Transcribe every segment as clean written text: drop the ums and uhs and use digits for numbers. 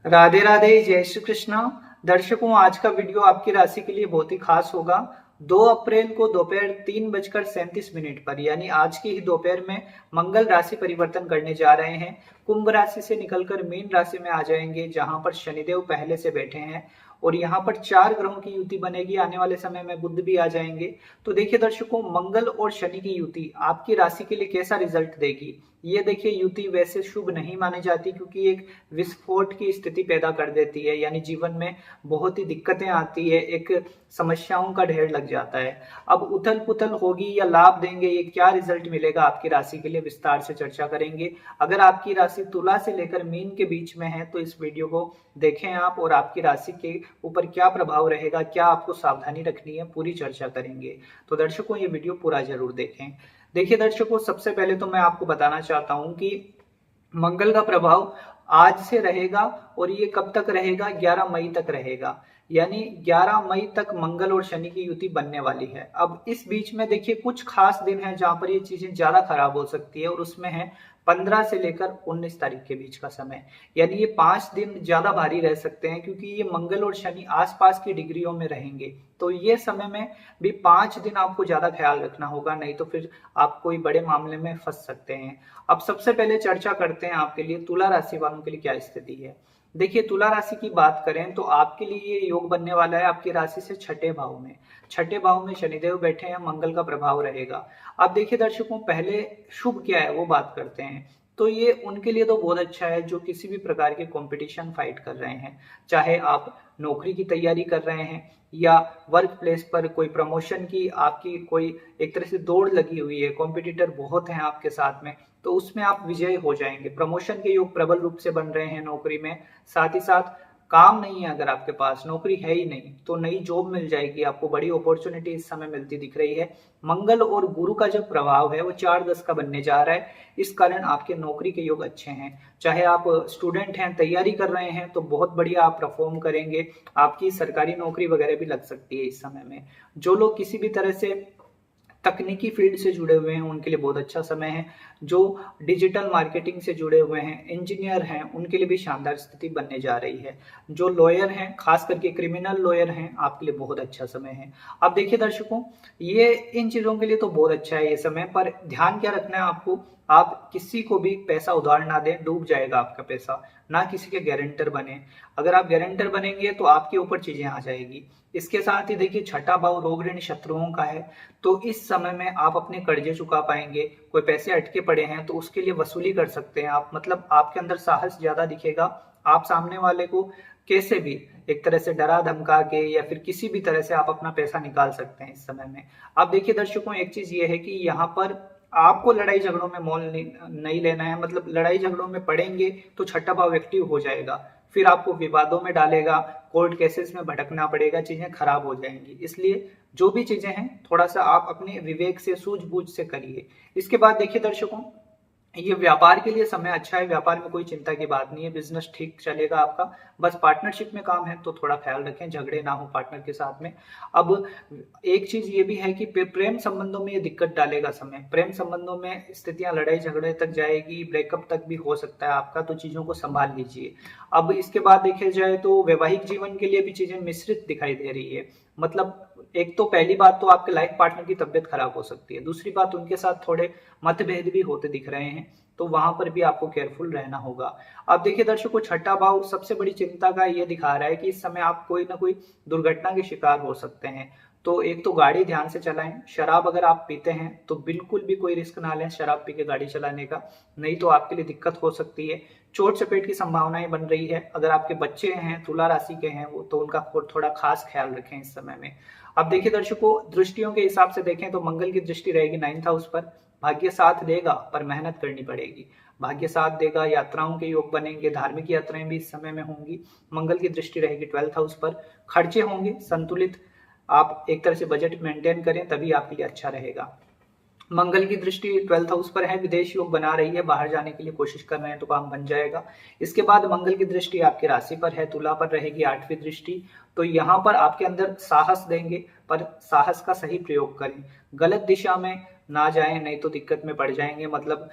राधे राधे, जय श्री कृष्णा। दर्शकों, आज का वीडियो आपकी राशि के लिए बहुत ही खास होगा। 2 अप्रैल को दोपहर 3:37 पर यानी आज की ही दोपहर में मंगल राशि परिवर्तन करने जा रहे हैं। कुंभ राशि से निकलकर मीन राशि में आ जाएंगे, जहां पर शनिदेव पहले से बैठे हैं और यहाँ पर 4 ग्रहों की युति बनेगी। आने वाले समय में बुध भी आ जाएंगे। तो देखिए दर्शकों, मंगल और शनि की युति आपकी राशि के लिए कैसा रिजल्ट देगी। ये देखिए, युति वैसे शुभ नहीं मानी जाती क्योंकि एक विस्फोट की स्थिति पैदा कर देती है, यानी जीवन में बहुत ही दिक्कतें आती है, एक समस्याओं का ढेर लग जाता है। अब उथल पुथल होगी या लाभ देंगे, ये क्या रिजल्ट मिलेगा आपकी राशि के लिए, विस्तार से चर्चा करेंगे। अगर आपकी राशि तुला से लेकर मीन के बीच में है तो इस वीडियो को देखें आप, और आपकी राशि के ऊपर क्या प्रभाव रहेगा, क्या आपको सावधानी रखनी है, पूरी चर्चा करेंगे। तो दर्शकों, ये वीडियो पूरा जरूर देखें। देखिए दर्शकों, सबसे पहले तो मैं आपको बताना चाहता हूं कि मंगल का प्रभाव आज से रहेगा और ये कब तक रहेगा, 11 मई तक रहेगा। यानी 11 मई तक मंगल और शनि की युति बनने वाली है। अब इस बीच में देखिए, कुछ खास दिन हैं जहां पर ये चीजें ज्यादा खराब हो सकती है, और उसमें है 15 से लेकर 19 तारीख के बीच का समय। यानी ये 5 दिन ज्यादा भारी रह सकते हैं क्योंकि ये मंगल और शनि आसपास की डिग्रियों में रहेंगे। तो ये समय में भी 5 दिन आपको ज्यादा ख्याल रखना होगा, नहीं तो फिर आप कोई बड़े मामले में फंस सकते हैं। अब सबसे पहले चर्चा करते हैं आपके लिए तुला राशि वालों के लिए क्या स्थिति है। देखिए, तुला राशि की बात करें तो आपके लिए ये योग बनने वाला है आपकी राशि से छठे भाव में। छठे भाव में शनिदेव बैठे हैं, मंगल का प्रभाव रहेगा। अब देखिए दर्शकों, पहले शुभ क्या है वो बात करते हैं। तो ये उनके लिए तो बहुत अच्छा है जो किसी भी प्रकार के कंपटीशन फाइट कर रहे हैं, चाहे आप नौकरी की तैयारी कर रहे हैं या वर्क प्लेस पर कोई प्रमोशन की आपकी कोई एक तरह से दौड़ लगी हुई है, कॉम्पिटिटर बहुत हैं आपके साथ में, तो उसमें आप विजयी हो जाएंगे। प्रमोशन के योग प्रबल रूप से बन रहे हैं नौकरी में। साथ ही साथ काम नहीं है, अगर आपके पास नौकरी है ही नहीं तो नई जॉब मिल जाएगी आपको, बड़ी अपॉर्चुनिटी इस समय मिलती दिख रही है। मंगल और गुरु का जो प्रभाव है वो 4-10 का बनने जा रहा है, इस कारण आपके नौकरी के योग अच्छे हैं। चाहे आप स्टूडेंट हैं, तैयारी कर रहे हैं, तो बहुत बढ़िया आप परफॉर्म करेंगे। आपकी सरकारी नौकरी वगैरह भी लग सकती है इस समय में। जो लोग किसी भी तरह से तकनीकी फील्ड से जुड़े हुए हैं उनके लिए बहुत अच्छा समय है। जो डिजिटल मार्केटिंग से जुड़े हुए हैं, इंजीनियर हैं, उनके लिए भी शानदार स्थिति बनने जा रही है। जो लॉयर हैं, खास करके क्रिमिनल लॉयर हैं, आपके लिए बहुत अच्छा समय है। अब देखिए दर्शकों, ये इन चीजों के लिए तो बहुत अच्छा है ये समय, पर ध्यान क्या रखना है आपको, आप किसी को भी पैसा उधार ना दें, डूब जाएगा आपका पैसा। ना किसी के गारंटर बने, अगर आप गारंटर बनेंगे तो आपके ऊपर चीजें आ जाएगी। इसके साथ ही देखिए, छठा भाव रोग ऋण शत्रुओं का है, तो इस समय में आप अपने कर्जे चुका पाएंगे। कोई पैसे अटके पड़े हैं तो उसके लिए वसूली कर सकते हैं आप, मतलब आपके अंदर साहस ज्यादा दिखेगा। आप सामने वाले को कैसे भी एक तरह से डरा धमका के या फिर किसी भी तरह से आप अपना पैसा निकाल सकते हैं इस समय में। अब देखिए दर्शकों, एक चीज ये है कि यहाँ पर आपको लड़ाई झगड़ों में मोल नहीं लेना है। मतलब लड़ाई झगड़ों में पड़ेंगे तो छठा भाव एक्टिव हो जाएगा, फिर आपको विवादों में डालेगा, कोर्ट केसेस में भटकना पड़ेगा, चीजें खराब हो जाएंगी। इसलिए जो भी चीजें हैं थोड़ा सा आप अपने विवेक से, सूझबूझ से करिए। इसके बाद देखिए दर्शकों, ये व्यापार के लिए समय अच्छा है। व्यापार में कोई चिंता की बात नहीं है, बिजनेस ठीक चलेगा आपका। बस पार्टनरशिप में काम है तो थोड़ा ख्याल रखें, झगड़े ना हो पार्टनर के साथ में। अब एक चीज ये भी है कि प्रेम संबंधों में ये दिक्कत डालेगा समय। प्रेम संबंधों में स्थितियां लड़ाई झगड़े तक जाएगी, ब्रेकअप तक भी हो सकता है आपका, तो चीजों को संभाल लीजिए। अब इसके बाद देखा जाए तो वैवाहिक जीवन के लिए भी चीजें मिश्रित दिखाई दे रही है। मतलब एक तो पहली बात तो आपके लाइफ पार्टनर की तबियत खराब हो सकती है, दूसरी बात उनके साथ थोड़े मतभेद भी होते दिख रहे हैं, तो वहां पर भी आपको केयरफुल रहना होगा। अब देखिए दर्शकों, छठा भाव सबसे बड़ी चिंता का ये दिखा रहा है कि इस समय आप कोई ना कोई दुर्घटना के शिकार हो सकते हैं। तो एक तो गाड़ी ध्यान से चलाएं। शराब अगर आप पीते हैं तो बिल्कुल भी कोई रिस्क ना लें शराब पी के गाड़ी चलाने का, नहीं तो आपके लिए दिक्कत हो सकती है। चोट चपेट की संभावनाएं बन रही है। अगर आपके बच्चे हैं, तुला राशि के हैं वो, तो उनका थोड़ा खास ख्याल रखें इस समय में। अब देखिए दर्शकों, दृष्टियों के हिसाब से देखें तो मंगल की दृष्टि रहेगी 9th हाउस पर। भाग्य साथ देगा पर मेहनत करनी पड़ेगी। भाग्य साथ देगा, यात्राओं के योग बनेंगे, धार्मिक यात्राएं भी इस समय में होंगी। मंगल की दृष्टि रहेगी 12th हाउस पर। खर्चे होंगे संतुलित, आप एक तरह से बजट मेंटेन करें तभी आपके लिए अच्छा रहेगा। मंगल की दृष्टि 12th हाउस पर है, विदेश योग बना रही है, बाहर जाने के लिए कोशिश कर रहे हैं तो काम बन जाएगा। इसके बाद मंगल की दृष्टि आपकी राशि पर है, तुला पर रहेगी 8वीं दृष्टि। तो यहाँ पर आपके अंदर साहस देंगे, पर साहस का सही प्रयोग करें, गलत दिशा में ना जाएं, नहीं तो दिक्कत में पड़ जाएंगे। मतलब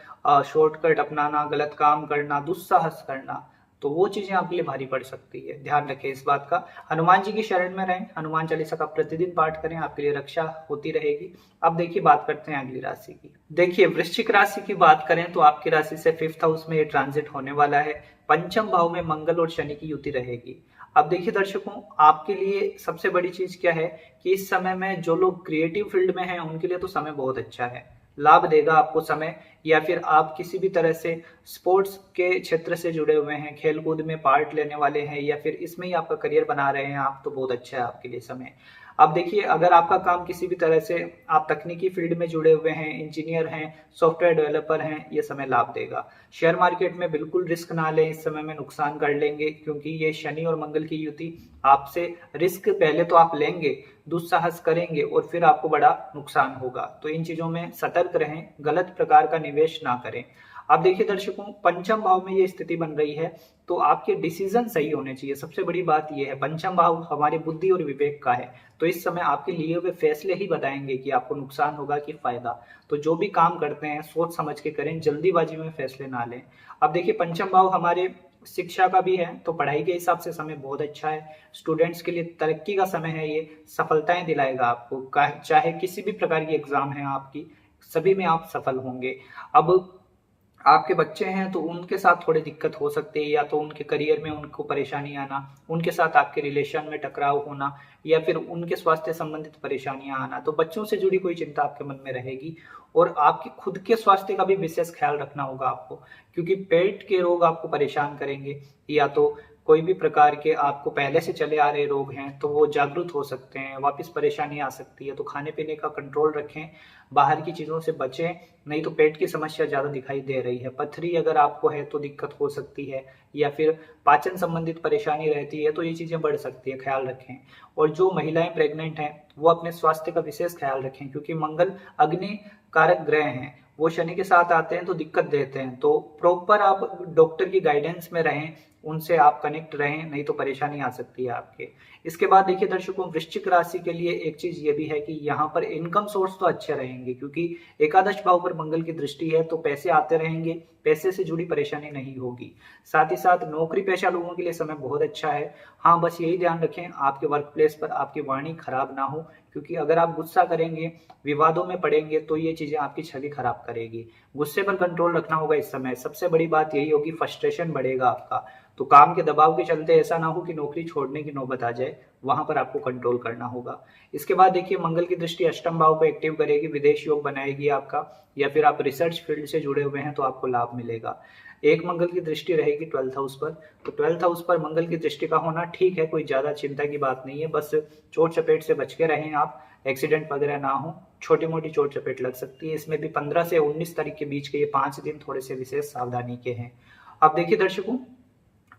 शॉर्टकट अपनाना, गलत काम करना, दुस्साहस करना, तो वो चीजें आपके लिए भारी पड़ सकती है, ध्यान रखें इस बात का। हनुमान जी की शरण में रहें, हनुमान चालीसा का प्रतिदिन पाठ करें, आपके लिए रक्षा होती रहेगी। अब देखिए बात करते हैं अगली राशि की। देखिए वृश्चिक राशि की बात करें तो आपकी राशि से 5th हाउस में ये ट्रांजिट होने वाला है। पंचम भाव में मंगल और शनि की युति रहेगी। अब देखिए दर्शकों, आपके लिए सबसे बड़ी चीज क्या है कि इस समय में जो लोग क्रिएटिव फील्ड में हैं उनके लिए तो समय बहुत अच्छा है, लाभ देगा आपको समय। या फिर आप किसी भी तरह से स्पोर्ट्स के क्षेत्र से जुड़े हुए हैं, खेल कूद में पार्ट लेने वाले हैं, या फिर इसमें ही आपका करियर बना रहे हैं आप, तो बहुत अच्छा है आपके लिए समय। अब देखिए अगर आपका काम किसी भी तरह से आप तकनीकी फील्ड में जुड़े हुए हैं, इंजीनियर हैं, सॉफ्टवेयर डेवलपर हैं, ये समय लाभ देगा। शेयर मार्केट में बिल्कुल रिस्क ना लें, इस समय में नुकसान कर लेंगे, क्योंकि ये शनि और मंगल की युति आपसे रिस्क पहले तो आप लेंगे, दुस्साहस करेंगे और फिर आपको बड़ा नुकसान होगा। तो इन चीजों में सतर्क रहें, गलत प्रकार का निवेश ना करें। अब देखिए दर्शकों, पंचम भाव में ये स्थिति बन रही है तो आपके डिसीजन सही होने चाहिए। सबसे बड़ी बात यह है, पंचम भाव हमारी बुद्धि और विवेक का है, तो इस समय आपके लिए हुए फैसले ही बताएंगे कि आपको नुकसान होगा कि फायदा। तो जो भी काम करते हैं सोच समझ के करें, जल्दीबाजी में फैसले ना लें। अब देखिए पंचम भाव हमारे शिक्षा का भी है, तो पढ़ाई के हिसाब से समय बहुत अच्छा है। स्टूडेंट्स के लिए तरक्की का समय है, ये सफलताएं दिलाएगा आपको, चाहे किसी भी प्रकार की एग्जाम है आपकी, सभी में आप सफल होंगे। अब आपके बच्चे हैं तो उनके साथ थोड़ी दिक्कत हो सकती है, या तो उनके करियर में उनको परेशानी आना, उनके साथ आपके रिलेशन में टकराव होना, या फिर उनके स्वास्थ्य संबंधित परेशानियां आना। तो बच्चों से जुड़ी कोई चिंता आपके मन में रहेगी, और आपके खुद के स्वास्थ्य का भी विशेष ख्याल रखना होगा आपको, क्योंकि पेट के रोग आपको परेशान करेंगे, या तो कोई भी प्रकार के आपको पहले से चले आ रहे रोग हैं तो वो जागृत हो सकते हैं, वापस परेशानी आ सकती है। तो खाने पीने का कंट्रोल रखें, बाहर की चीजों से बचें, नहीं तो पेट की समस्या ज्यादा दिखाई दे रही है। पथरी अगर आपको है तो दिक्कत हो सकती है, या फिर पाचन संबंधित परेशानी रहती है, तो ये चीजें बढ़ सकती है, ख्याल रखें। और जो महिलाएं प्रेग्नेंट हैं वो अपने स्वास्थ्य का विशेष ख्याल रखें, क्योंकि मंगल अग्नि कारक ग्रह हैं, वो शनि के साथ आते हैं तो दिक्कत देते हैं। तो प्रॉपर आप डॉक्टर की गाइडेंस में रहें, उनसे आप कनेक्ट रहें, नहीं तो परेशानी आ सकती है आपके। इसके बाद देखिए दर्शकों, वृश्चिक राशि के लिए एक चीज ये भी है कि यहाँ पर इनकम सोर्स तो अच्छे रहेंगे, क्योंकि एकादश भाव पर मंगल की दृष्टि है, तो पैसे आते रहेंगे, पैसे से जुड़ी परेशानी नहीं होगी। साथ ही साथ नौकरी पेशा लोगों के लिए समय बहुत अच्छा है। हाँ, बस यही ध्यान रखें आपके वर्क प्लेस पर आपकी वाणी खराब ना हो, क्योंकि अगर आप गुस्सा करेंगे, विवादों में पड़ेंगे, तो ये चीजें आपकी छवि खराब करेगी। गुस्से पर कंट्रोल रखना होगा इस समय। सबसे बड़ी बात यही होगी, फ्रस्ट्रेशन बढ़ेगा आपका, तो काम के दबाव के चलते ऐसा ना हो कि नौकरी छोड़ने की नौबत आ जाए, वहां पर आपको कंट्रोल करना होगा। इसके बाद देखिए मंगल की दृष्टि अष्टम भाव को एक्टिव करेगी, विदेश योग बनाएगी आपका, या फिर आप रिसर्च फील्ड से जुड़े हुए हैं तो आपको लाभ मिलेगा। एक मंगल की दृष्टि रहेगी 12th हाउस पर, तो 12th हाउस पर मंगल की दृष्टि का होना ठीक है, कोई ज्यादा चिंता की बात नहीं है। बस चोट चपेट से बच के रहें आप, एक्सीडेंट वगैरह ना हो, छोटी मोटी चोट चपेट लग सकती है। इसमें भी 15 से 19 तारीख के बीच के ये 5 दिन थोड़े से विशेष सावधानी के हैं। अब देखिए दर्शकों,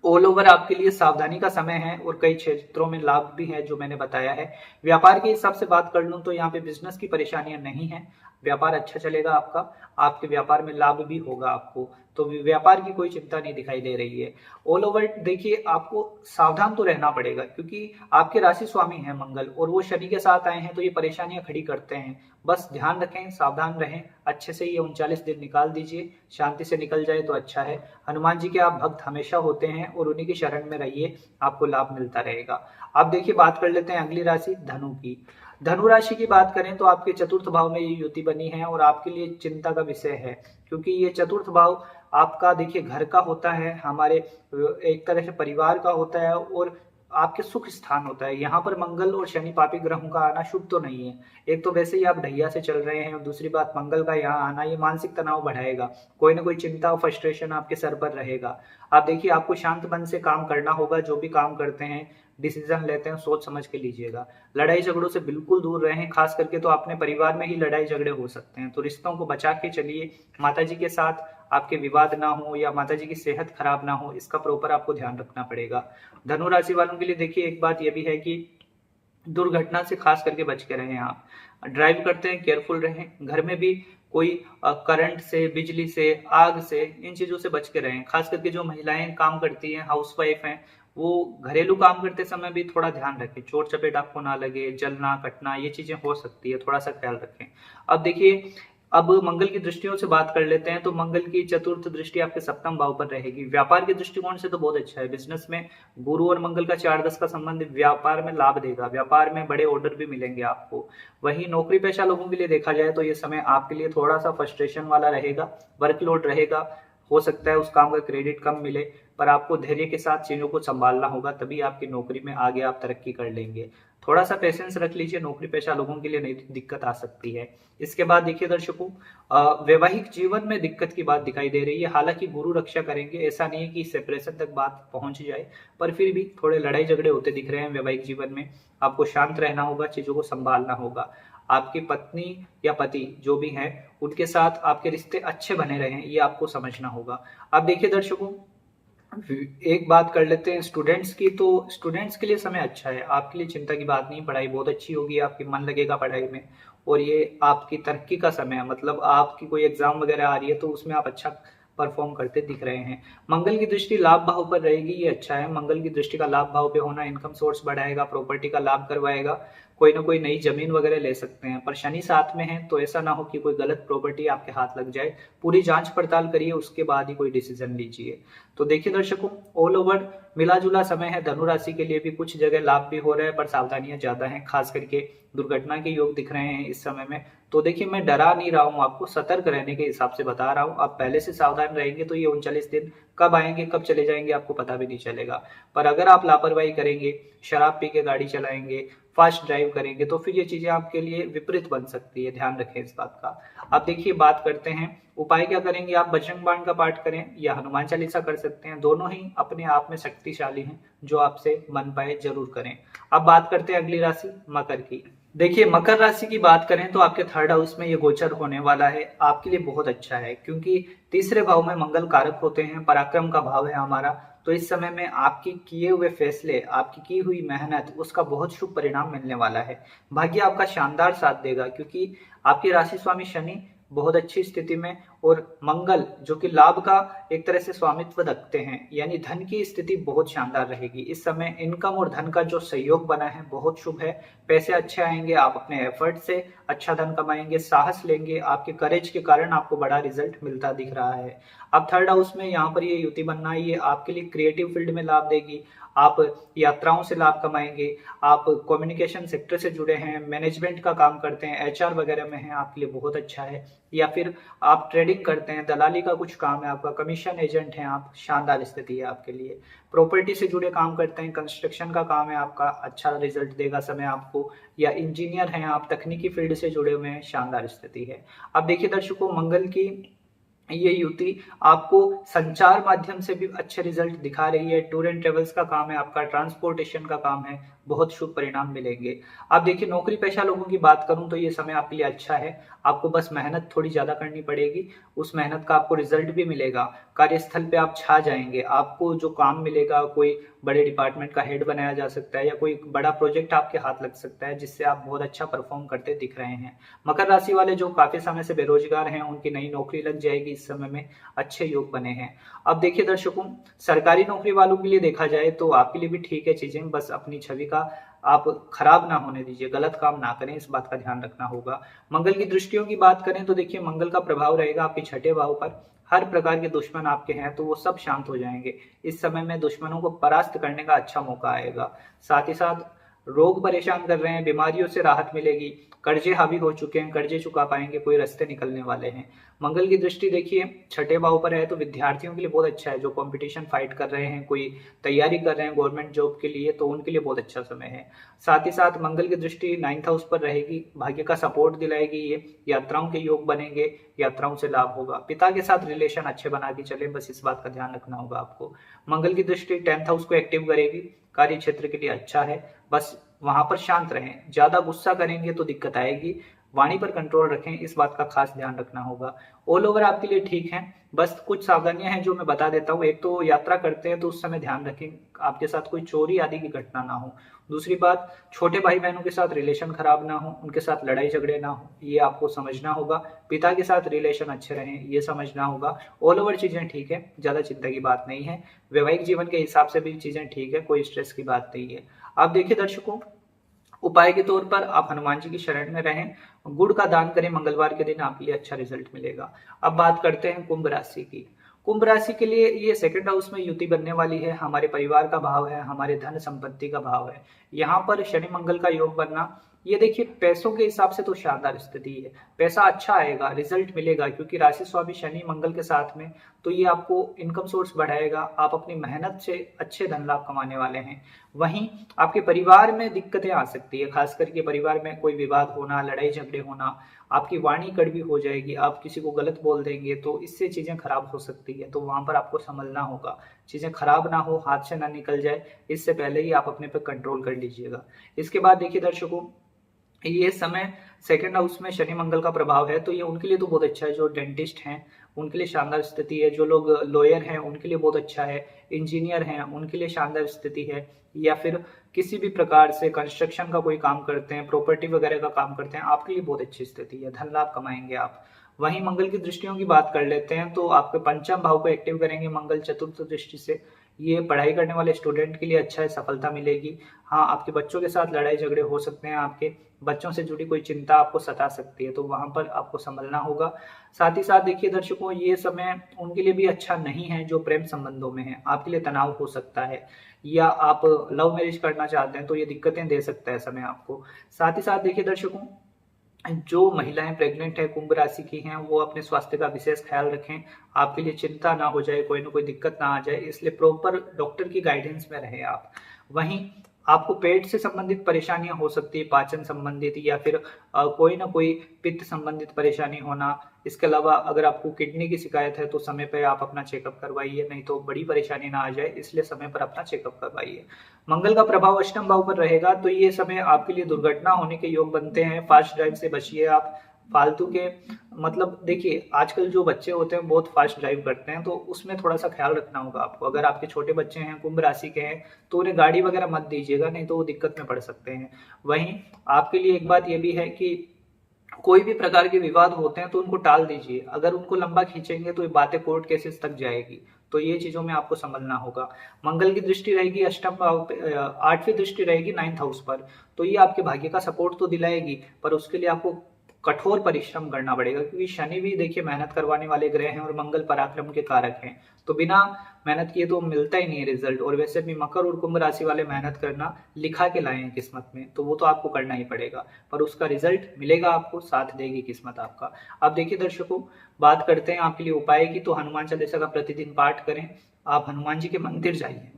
ऑल ओवर आपके लिए सावधानी का समय है, और कई क्षेत्रों में लाभ भी है जो मैंने बताया है। व्यापार के हिसाब से बात कर लूं तो यहाँ पे बिजनेस की परेशानियां नहीं है, व्यापार अच्छा चलेगा आपका, आपके व्यापार में लाभ भी होगा आपको, तो व्यापार की कोई चिंता नहीं दिखाई दे रही है। ऑल ओवर देखिए आपको सावधान तो रहना पड़ेगा, क्योंकि आपके राशि स्वामी है मंगल, और वो शनि के साथ आए हैं तो ये परेशानियां खड़ी करते हैं। बस ध्यान रखें, सावधान रहें, अच्छे से ये 39 दिन निकाल दीजिए, शांति से निकल जाए तो अच्छा है। हनुमान जी के आप भक्त हमेशा होते हैं, और उन्हीं की शरण में रहिए, आपको लाभ मिलता रहेगा। अब देखिए बात कर लेते हैं अगली राशि धनु की। धनु राशि की बात करें तो आपके चतुर्थ भाव में ये युति बनी है, और आपके लिए चिंता का विषय है, क्योंकि ये चतुर्थ भाव आपका देखिए घर का होता है, हमारे एक तरह से परिवार का होता है, और आपके सुख स्थान होता है। यहाँ पर मंगल और शनि पापी ग्रहों का आना शुभ तो नहीं है। एक तो वैसे ही आप ढैया से चल रहे हैं, और दूसरी बात मंगल का यहाँ आना ये मानसिक तनाव बढ़ाएगा, कोई ना कोई चिंता और फ्रस्ट्रेशन आपके सर पर रहेगा। आप देखिए आपको शांत मन से काम करना होगा, जो भी काम करते हैं, डिसीजन लेते हैं, सोच समझ के लीजिएगा। लड़ाई झगड़ों से बिल्कुल दूर रहें, खास करके तो अपने परिवार में ही लड़ाई झगड़े हो सकते हैं, तो रिश्तों को बचा के चलिए। माता जी के साथ आपके विवाद ना हो, या माता जी की सेहत खराब ना हो, इसका प्रॉपर आपको ध्यान रखना पड़ेगा। धनु राशि वालों के लिए देखिए एक बात यह भी है कि दुर्घटना से खास करके बच के रहें। आप ड्राइव करते हैं केयरफुल रहें, घर में भी कोई करंट से, बिजली से, आग से, इन चीजों से बच के रहें। खास करके जो महिलाएं काम करती हैं, हाउसवाइफ हैं, वो घरेलू काम करते समय भी थोड़ा ध्यान रखें, चोट चपेट आपको ना लगे, जलना कटना ये चीजें हो सकती है, थोड़ा सा ख्याल रखें। अब देखिए अब मंगल की दृष्टियों से बात कर लेते हैं, तो मंगल की चतुर्थ दृष्टि आपके सप्तम भाव पर रहेगी। व्यापार के दृष्टिकोण से तो बहुत अच्छा है। बिजनेस में गुरु और मंगल का 4-10 का संबंध व्यापार में लाभ देगा, व्यापार में बड़े ऑर्डर भी मिलेंगे आपको। वहीं नौकरी पेशा लोगों के लिए देखा जाए तो ये समय आपके लिए थोड़ा सा फ्रस्ट्रेशन वाला रहेगा, वर्कलोड रहेगा, हो सकता है उस काम का क्रेडिट कम मिले, पर आपको धैर्य के साथ चीजों को संभालना होगा, तभी आपकी नौकरी में आगे आप तरक्की कर लेंगे। थोड़ा सा पेशेंस रख लीजिए, नौकरी पेशा लोगों के लिए नहीं दिक्कत आ सकती है। इसके बाद देखिए दर्शकों, वैवाहिक जीवन में दिक्कत की बात दिखाई दे रही है। हालांकि गुरु रक्षा करेंगे, ऐसा नहीं है कि सेपरेशन तक बात पहुंच जाए, पर फिर भी थोड़े लड़ाई झगड़े होते दिख रहे हैं वैवाहिक जीवन में। आपको शांत रहना होगा, चीजों को संभालना होगा। आपकी पत्नी या पति जो भी है, उनके साथ आपके रिश्ते अच्छे बने रहें, ये आपको समझना होगा। अब देखिए दर्शकों, एक बात कर लेते हैं स्टूडेंट्स की। तो स्टूडेंट्स के लिए समय अच्छा है, आपके लिए चिंता की बात नहीं, पढ़ाई बहुत अच्छी होगी, आपकी मन लगेगा पढ़ाई में, और ये आपकी तरक्की का समय है। मतलब आपकी कोई एग्जाम वगैरह आ रही है तो उसमें आप अच्छा परफॉर्म करते दिख रहे हैं। मंगल की दृष्टि लाभ भाव पर रहेगी, ये अच्छा है। मंगल की दृष्टि का लाभ भाव पे होना इनकम सोर्स बढ़ाएगा, प्रॉपर्टी का लाभ करवाएगा, कोई ना कोई नई जमीन वगैरह ले सकते हैं। पर शनि साथ में है तो ऐसा ना हो कि कोई गलत प्रॉपर्टी आपके हाथ लग जाए। पूरी जांच पड़ताल करिए, उसके बाद ही कोई डिसीजन लीजिए। तो देखिए दर्शकों, ऑल ओवर मिला जुला समय है। धनु राशि के लिए भी कुछ जगह लाभ भी हो रहा है, पर सावधानियां ज्यादा हैं, खास करके दुर्घटना के योग दिख रहे हैं इस समय में। तो देखिए, मैं डरा नहीं रहा हूँ, आपको सतर्क रहने के हिसाब से बता रहा हूँ। आप पहले से सावधान रहेंगे तो ये 39 दिन कब आएंगे कब चले जाएंगे आपको पता भी नहीं चलेगा। पर अगर आप लापरवाही करेंगे, शराब पी के गाड़ी चलाएंगे, फास्ट ड्राइव करेंगे, तो फिर ये चीजें आपके लिए विपरीत बन सकती है, ध्यान रखें इस बात का। अब देखिए, बात करते हैं उपाय क्या करेंगे। आप बजरंग बाण का पाठ करें या हनुमान चालीसा कर सकते हैं, दोनों ही अपने आप में शक्तिशाली हैं। जो आपसे मन पाए जरूर करें। अब बात करते हैं अगली राशि मकर की। देखिए, मकर राशि की बात करें तो आपके थर्ड हाउस में ये गोचर होने वाला है, आपके लिए बहुत अच्छा है, क्योंकि तीसरे भाव में मंगल कारक होते हैं, पराक्रम का भाव है हमारा। तो इस समय में आपके किए हुए फैसले, आपकी की हुई मेहनत, उसका बहुत शुभ परिणाम मिलने वाला है। भाग्य आपका शानदार साथ देगा, क्योंकि आपके राशि स्वामी शनि बहुत अच्छी स्थिति में, और मंगल जो कि लाभ का एक तरह से स्वामित्व रखते हैं, यानी धन की स्थिति बहुत शानदार रहेगी। इस समय इनकम और धन का जो सहयोग बना है बहुत शुभ है। पैसे अच्छे आएंगे, आप अपने एफर्ट से अच्छा धन कमाएंगे, साहस लेंगे, आपके करेज के कारण आपको बड़ा रिजल्ट मिलता दिख रहा है। अब थर्ड हाउस में यहाँ पर ये युति बनना, ये आपके लिए क्रिएटिव फील्ड में लाभ देगी। आप यात्राओं से लाभ कमाएंगे, आप कम्युनिकेशन सेक्टर से जुड़े हैं, मैनेजमेंट का काम करते हैं, एचआर वगैरह में हैं, आपके लिए बहुत अच्छा है। या फिर आप ट्रेडिंग करते हैं, दलाली का कुछ काम है आपका, कमीशन एजेंट हैं आप, शानदार स्थिति है आपके लिए। प्रॉपर्टी से जुड़े काम करते हैं, कंस्ट्रक्शन का काम है आपका, अच्छा रिजल्ट देगा समय आपको। या इंजीनियर हैं आप, तकनीकी फील्ड से जुड़े हुए हैं, शानदार स्थिति है। अब देखिए दर्शकों, मंगल की ये युति आपको संचार माध्यम से भी अच्छे रिजल्ट दिखा रही है। टूर एंड ट्रेवल्स का काम है आपका, ट्रांसपोर्टेशन का काम है, बहुत शुभ परिणाम मिलेंगे। आप देखिए, नौकरी पेशा लोगों की बात करूं तो ये समय आपके लिए अच्छा है। आपको बस मेहनत थोड़ी ज्यादा करनी पड़ेगी, उस मेहनत का आपको रिजल्ट भी मिलेगा। कार्यस्थल पे आप छा जाएंगे, आपको जो काम मिलेगा, कोई बड़े डिपार्टमेंट का हेड बनाया जा सकता है, या कोई बड़ा प्रोजेक्ट आपके हाथ लग सकता है, जिससे आप बहुत अच्छा परफॉर्म करते दिख रहे हैं। मकर राशि वाले जो काफी समय से बेरोजगार हैं, उनकी नई नौकरी लग जाएगी, इस समय में अच्छे योग बने हैं। अब देखिए दर्शकों, सरकारी नौकरी वालों के लिए देखा जाए तो आपके लिए भी ठीक है चीजें, बस अपनी छवि का आप खराब ना होने दीजिए, गलत काम ना करें, इस बात का ध्यान रखना होगा। मंगल की दृष्टियों की बात करें तो देखिए, मंगल का प्रभाव रहेगा आपके छठे भाव पर। हर प्रकार के दुश्मन आपके हैं तो वो सब शांत हो जाएंगे। इस समय में दुश्मनों को परास्त करने का अच्छा मौका आएगा। साथ ही साथ रोग परेशान कर रहे हैं, बीमारियों से राहत मिलेगी। कर्जे हावी हो चुके हैं, कर्जे चुका पाएंगे, कोई रास्ते निकलने वाले हैं। मंगल की दृष्टि देखिए छठे भाव पर है, तो विद्यार्थियों के लिए बहुत अच्छा है। जो कंपटीशन फाइट कर रहे हैं, कोई तैयारी कर रहे हैं गवर्नमेंट जॉब के लिए, तो उनके लिए बहुत अच्छा समय है। साथ ही साथ मंगल की दृष्टि 9th हाउस पर रहेगी, भाग्य का सपोर्ट दिलाएगी ये। यात्राओं के योग बनेंगे, यात्राओं से लाभ होगा। पिता के साथ रिलेशन अच्छे बना के चले, बस इस बात का ध्यान रखना होगा आपको। मंगल की दृष्टि 10th हाउस को एक्टिव करेगी, कार्य क्षेत्र के लिए अच्छा है, बस वहां पर शांत रहें। ज्यादा गुस्सा करेंगे तो दिक्कत आएगी, वाणी पर कंट्रोल रखें, इस बात का खास ध्यान रखना होगा। ऑल ओवर आपके लिए ठीक है, बस कुछ सावधानियां हैं जो मैं बता देता हूँ। एक तो यात्रा करते हैं तो उस समय ध्यान रखें आपके साथ कोई चोरी आदि की घटना ना हो। दूसरी बात, छोटे भाई बहनों के साथ रिलेशन खराब ना हो, उनके साथ लड़ाई झगड़े ना हो, ये आपको समझना होगा। पिता के साथ रिलेशन अच्छे रहें, ये समझना होगा। ऑल ओवर चीजें ठीक है, ज्यादा चिंता की बात नहीं है। वैवाहिक जीवन के हिसाब से भी चीजें ठीक है, कोई स्ट्रेस की बात नहीं है। आप देखिए दर्शकों, उपाय के तौर पर आप हनुमान जी की शरण में रहें, गुड़ का दान करें, मंगलवार के दिन आपके लिए अच्छा रिजल्ट मिलेगा। अब बात करते हैं कुंभ राशि की। कुंभ राशि के लिए ये सेकंड हाउस में युति बनने वाली है, हमारे परिवार का भाव है, हमारे धन संपत्ति का भाव है। यहाँ पर शनि मंगल का योग बनना, ये देखिए पैसों के हिसाब से तो शानदार स्थिति है, पैसा अच्छा आएगा, रिजल्ट मिलेगा, क्योंकि राशि स्वामी शनि मंगल के साथ में, तो ये आपको इनकम सोर्स बढ़ाएगा, आप अपनी मेहनत से अच्छे धन लाभ कमाने वाले हैं। वहीं आपके परिवार में दिक्कतें आ सकती है, खास करके परिवार में कोई विवाद होना, लड़ाई झगड़े होना, आपकी वाणी कड़वी हो जाएगी, आप किसी को गलत बोल देंगे तो इससे चीजें खराब हो सकती है, तो वहां पर आपको संभलना होगा, चीजें खराब ना हो, हाथ से ना निकल जाए, इससे पहले ही आप अपने पे कंट्रोल कर लीजिएगा। इसके बाद देखिए दर्शकों, ये समय सेकंड हाउस में शनि मंगल का प्रभाव है, तो ये उनके लिए तो बहुत अच्छा है, जो डेंटिस्ट हैं उनके लिए शानदार स्थिति है, जो लोग लॉयर हैं उनके लिए बहुत अच्छा है, इंजीनियर हैं उनके लिए शानदार स्थिति है, या फिर किसी भी प्रकार से कंस्ट्रक्शन का कोई काम करते हैं, प्रॉपर्टी वगैरह का काम करते हैं, आपके लिए बहुत अच्छी स्थिति है, धन लाभ कमाएंगे आप। वहीं मंगल की दृष्टियों की बात कर लेते हैं, तो आपके पंचम भाव को एक्टिव करेंगे मंगल चतुर्थ दृष्टि से, ये पढ़ाई करने वाले स्टूडेंट के लिए अच्छा है, सफलता मिलेगी। हाँ, आपके बच्चों के साथ लड़ाई झगड़े हो सकते हैं, आपके बच्चों से जुड़ी कोई चिंता आपको सता सकती है, तो वहां पर आपको संभलना होगा। साथ ही साथ देखिए दर्शकों, ये समय उनके लिए भी अच्छा नहीं है जो प्रेम संबंधों में है, आपके लिए तनाव हो सकता है, या आप लव मैरिज करना चाहते हैं तो ये दिक्कतें दे सकता है समय आपको। साथ ही साथ देखिए दर्शकों, जो महिलाएं प्रेग्नेंट है, कुंभ राशि की हैं, वो अपने स्वास्थ्य का विशेष ख्याल रखें, आपके लिए चिंता ना हो जाए, कोई ना कोई दिक्कत ना आ जाए, इसलिए प्रॉपर डॉक्टर की गाइडेंस में रहे आप। वहीं आपको पेट से संबंधित परेशानियां हो सकती है, पाचन संबंधित, या फिर कोई ना कोई पित्त संबंधित परेशानी होना। इसके अलावा अगर आपको किडनी की शिकायत है तो समय पर आप अपना चेकअप करवाइए, नहीं तो बड़ी परेशानी ना आ जाए, इसलिए समय पर अपना चेकअप करवाइए। मंगल का प्रभाव अष्टम भाव पर रहेगा, तो ये समय आपके लिए दुर्घटना होने के योग बनते हैं, फास्ट ड्राइव से बचिए आप, फालतू के, मतलब देखिए आजकल जो बच्चे होते हैं बहुत फास्ट ड्राइव करते हैं, तो उसमें थोड़ा सा ख्याल रखना होगा आपको। अगर आपके छोटे बच्चे हैं, कुंभ राशि के हैं, तो उन्हें गाड़ी वगैरह मत दीजिएगा, नहीं तो वो दिक्कत में पड़ सकते हैं। वहीं आपके लिए एक बात ये भी है कि कोई भी प्रकार के विवाद होते हैं तो उनको टाल दीजिए, अगर उनको लंबा खींचेंगे तो ये बातें कोर्ट केसेस तक जाएगी, तो ये चीजों में आपको संभलना होगा। मंगल की दृष्टि रहेगी अष्टम भाव पे, आठवीं दृष्टि रहेगी नाइन्थ हाउस पर, तो ये आपके भाग्य का सपोर्ट तो दिलाएगी, पर उसके लिए आपको कठोर परिश्रम करना पड़ेगा, क्योंकि शनि भी देखिए मेहनत करवाने वाले ग्रह हैं और मंगल पराक्रम के कारक हैं, तो बिना मेहनत किए तो मिलता ही नहीं है रिजल्ट। और वैसे भी मकर और कुंभ राशि वाले मेहनत करना लिखा के लाए हैं किस्मत में, तो वो तो आपको करना ही पड़ेगा, पर उसका रिजल्ट मिलेगा आपको, साथ देगी किस्मत आपका। अब देखिए दर्शकों, बात करते हैं आपके लिए उपाय की, तो हनुमान चालीसा का प्रतिदिन पाठ करें, आप हनुमान जी के मंदिर जाइए,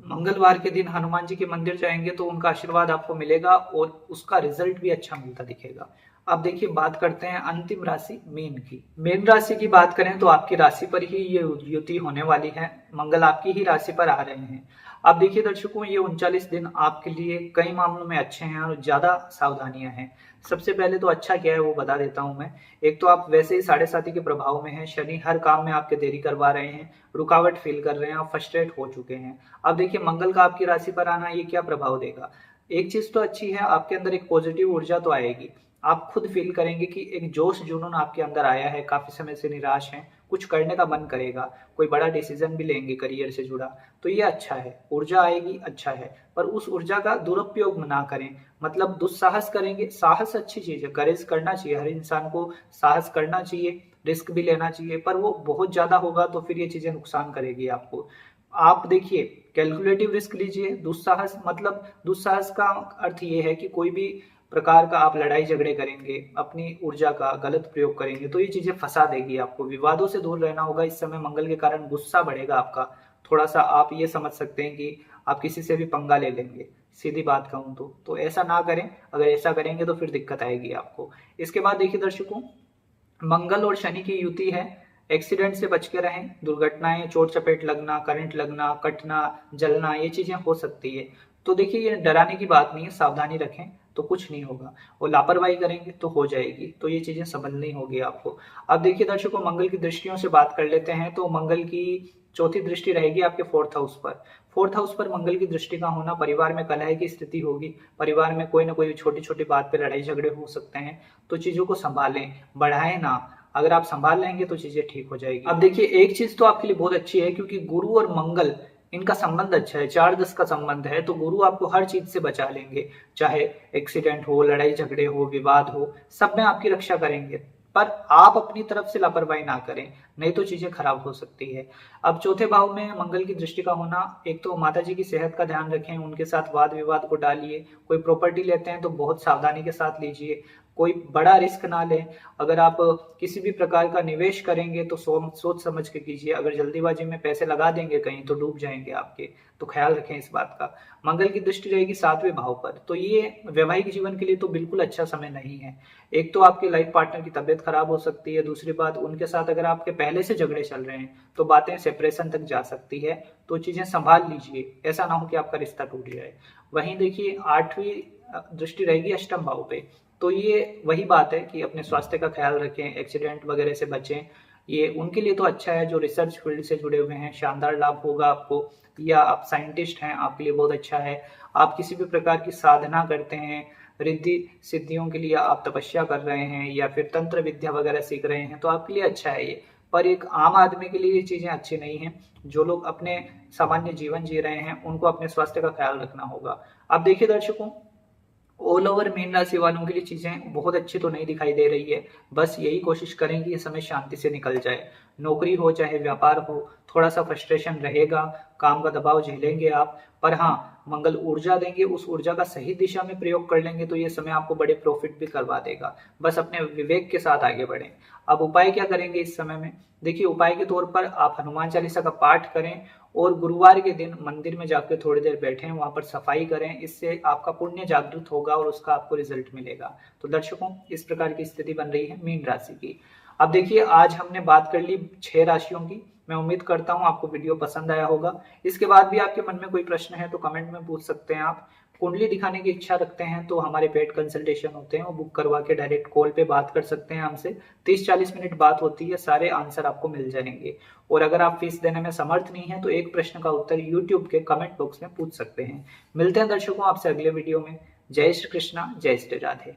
मंगलवार के दिन हनुमान जी के मंदिर जाएंगे तो उनका आशीर्वाद आपको मिलेगा और उसका रिजल्ट भी अच्छा मिलता दिखेगा। अब देखिए बात करते हैं अंतिम राशि मीन की। मीन राशि की बात करें तो आपकी राशि पर ही ये युति होने वाली है, मंगल आपकी ही राशि पर आ रहे हैं। अब देखिए दर्शकों, ये 39 दिन आपके लिए कई मामलों में अच्छे हैं और ज्यादा सावधानियां हैं। सबसे पहले तो अच्छा क्या है वो बता देता हूं मैं। एक तो आप वैसे ही साढ़े साथी के प्रभाव में हैं, शनि हर काम में आपके देरी करवा रहे हैं, रुकावट फील कर रहे हैं, आप फ्रस्ट्रेट हो चुके हैं। अब देखिए मंगल का आपकी राशि पर आना ये क्या प्रभाव देगा। एक चीज तो अच्छी है, आपके अंदर एक पॉजिटिव ऊर्जा तो आएगी, आप खुद फील करेंगे कि एक जोश जुनून आपके अंदर आया है, काफी समय से निराश हैं, कुछ करने का मन करेगा, कोई बड़ा डिसीजन भी लेंगे करियर से जुड़ा, तो ये अच्छा है, ऊर्जा आएगी, अच्छा है। पर उस ऊर्जा का दुरुपयोग ना करें, मतलब दुस्साहस करेंगे। साहस अच्छी चीज है, करेज करना चाहिए, हर इंसान को साहस करना चाहिए, रिस्क भी लेना चाहिए, पर वो बहुत ज्यादा होगा तो फिर ये चीजें नुकसान करेगी आपको। आप देखिए कैलकुलेटिव रिस्क लीजिए। दुस्साहस मतलब, दुस्साहस का अर्थ ये है कि कोई भी प्रकार का आप लड़ाई झगड़े करेंगे, अपनी ऊर्जा का गलत प्रयोग करेंगे, तो ये चीजें फंसा देगी आपको। विवादों से दूर रहना होगा, इस समय मंगल के कारण गुस्सा बढ़ेगा आपका थोड़ा सा, आप ये समझ सकते हैं कि आप किसी से भी पंगा ले लेंगे, सीधी बात कहूं तो ऐसा ना करें, अगर ऐसा करेंगे तो फिर दिक्कत आएगी आपको। इसके बाद देखिए दर्शकों, मंगल और शनि की युति है, एक्सीडेंट से बच के रहें, दुर्घटनाएं, चोट चपेट लगना, करंट लगना, कटना, जलना, ये चीजें हो सकती है। तो देखिए ये डराने की बात नहीं है, सावधानी रखें तो कुछ नहीं होगा, और लापरवाही करेंगे तो हो जाएगी, तो ये चीजें समझनी होगी आपको। अब देखिए दर्शकों, मंगल की दृष्टियों से बात कर लेते हैं, तो मंगल की चौथी दृष्टि रहेगी आपके फोर्थ हाउस पर। फोर्थ हाउस पर मंगल की दृष्टि का होना, परिवार में कलह की स्थिति होगी, परिवार में कोई ना कोई छोटी छोटी बात पे लड़ाई झगड़े हो सकते हैं, तो चीजों को संभालें, बढ़ाएं ना। अगर आप संभाल लेंगे तो चीजें ठीक हो जाएगी। अब देखिए एक चीज तो आपके लिए बहुत अच्छी है, क्योंकि गुरु और मंगल इनका संबंध अच्छा है, 4-10 का संबंध है, तो गुरु आपको हर चीज से बचा लेंगे। चाहे एक्सीडेंट हो, लड़ाई झगड़े हो, विवाद हो, सब में आपकी रक्षा करेंगे। पर आप अपनी तरफ से लापरवाही ना करें, नहीं तो चीजें खराब हो सकती है। अब चौथे भाव में मंगल की दृष्टि का होना, एक तो माता जी की सेहत का ध्यान रखें, उनके साथ वाद विवाद को टालिए। कोई प्रॉपर्टी लेते हैं तो बहुत सावधानी के साथ लीजिए, कोई बड़ा रिस्क ना लें। अगर आप किसी भी प्रकार का निवेश करेंगे तो सोच समझ के कीजिए, अगर जल्दीबाजी में पैसे लगा देंगे कहीं तो डूब जाएंगे आपके, तो ख्याल रखें इस बात का। मंगल की दृष्टि रहेगी 7वें भाव पर, तो ये वैवाहिक जीवन के लिए तो बिल्कुल अच्छा समय नहीं है। एक तो आपके लाइफ पार्टनर की तबीयत खराब हो सकती है, दूसरी बात उनके साथ अगर आपके पहले से झगड़े चल रहे हैं तो बातें सेपरेशन तक जा सकती है, तो चीजें संभाल लीजिए, ऐसा ना हो कि आपका रिश्ता टूट जाए। वहीं देखिए 8वीं दृष्टि रहेगी अष्टम भाव पे, तो ये वही बात है कि अपने स्वास्थ्य का ख्याल रखें, एक्सीडेंट वगैरह से बचें। ये उनके लिए तो अच्छा है जो रिसर्च फील्ड से जुड़े हुए हैं, शानदार लाभ होगा आपको। या आप साइंटिस्ट हैं, आपके लिए बहुत अच्छा है। आप किसी भी प्रकार की साधना करते हैं, रिद्धि सिद्धियों के लिए आप तपस्या कर रहे हैं, या फिर तंत्र विद्या वगैरह सीख रहे हैं, तो आपके लिए अच्छा है ये। पर एक आम आदमी के लिए ये चीजें अच्छी नहीं है। जो लोग अपने सामान्य जीवन जी रहे हैं उनको अपने स्वास्थ्य का ख्याल रखना होगा। अब देखिए दर्शकों, ऑल ओवर मीन राशि वालों के लिए चीजें बहुत अच्छी तो नहीं दिखाई दे रही है। बस यही कोशिश करें कि ये समय शांति से निकल जाए। नौकरी हो चाहे व्यापार हो, थोड़ा सा फ्रस्ट्रेशन रहेगा, काम का दबाव झेलेंगे आप, पर हाँ मंगल ऊर्जा देंगे, उस ऊर्जा का सही दिशा में प्रयोग कर लेंगे तो ये समय आपको बड़े प्रॉफिट भी करवा देगा। बस अपने विवेक के साथ आगे बढ़ें। अब उपाय क्या करेंगे इस समय में? देखिए, उपाय के तौर पर आप हनुमान चालीसा का पाठ करें और गुरुवार के दिन मंदिर में जाकर थोड़ी देर बैठें, वहां पर सफाई करें। इससे आपका पुण्य जागृत होगा और उसका आपको रिजल्ट मिलेगा। तो दर्शकों, इस प्रकार की स्थिति बन रही है मीन राशि की। अब देखिए, आज हमने बात कर ली 6 राशियों की। मैं उम्मीद करता हूं आपको वीडियो पसंद आया होगा। इसके बाद भी आपके मन में कोई प्रश्न है तो कमेंट में पूछ सकते हैं आप। कुंडली दिखाने की इच्छा रखते हैं तो हमारे पेड कंसल्टेशन होते हैं, वो बुक करवा के डायरेक्ट कॉल पे बात कर सकते हैं हमसे। 30-40 मिनट बात होती है, सारे आंसर आपको मिल जाएंगे। और अगर आप फीस देने में समर्थ नहीं है तो एक प्रश्न का उत्तर यूट्यूब के कमेंट बॉक्स में पूछ सकते हैं। मिलते हैं दर्शकों आपसे अगले वीडियो में। जय श्री कृष्णा, जय श्री राधे।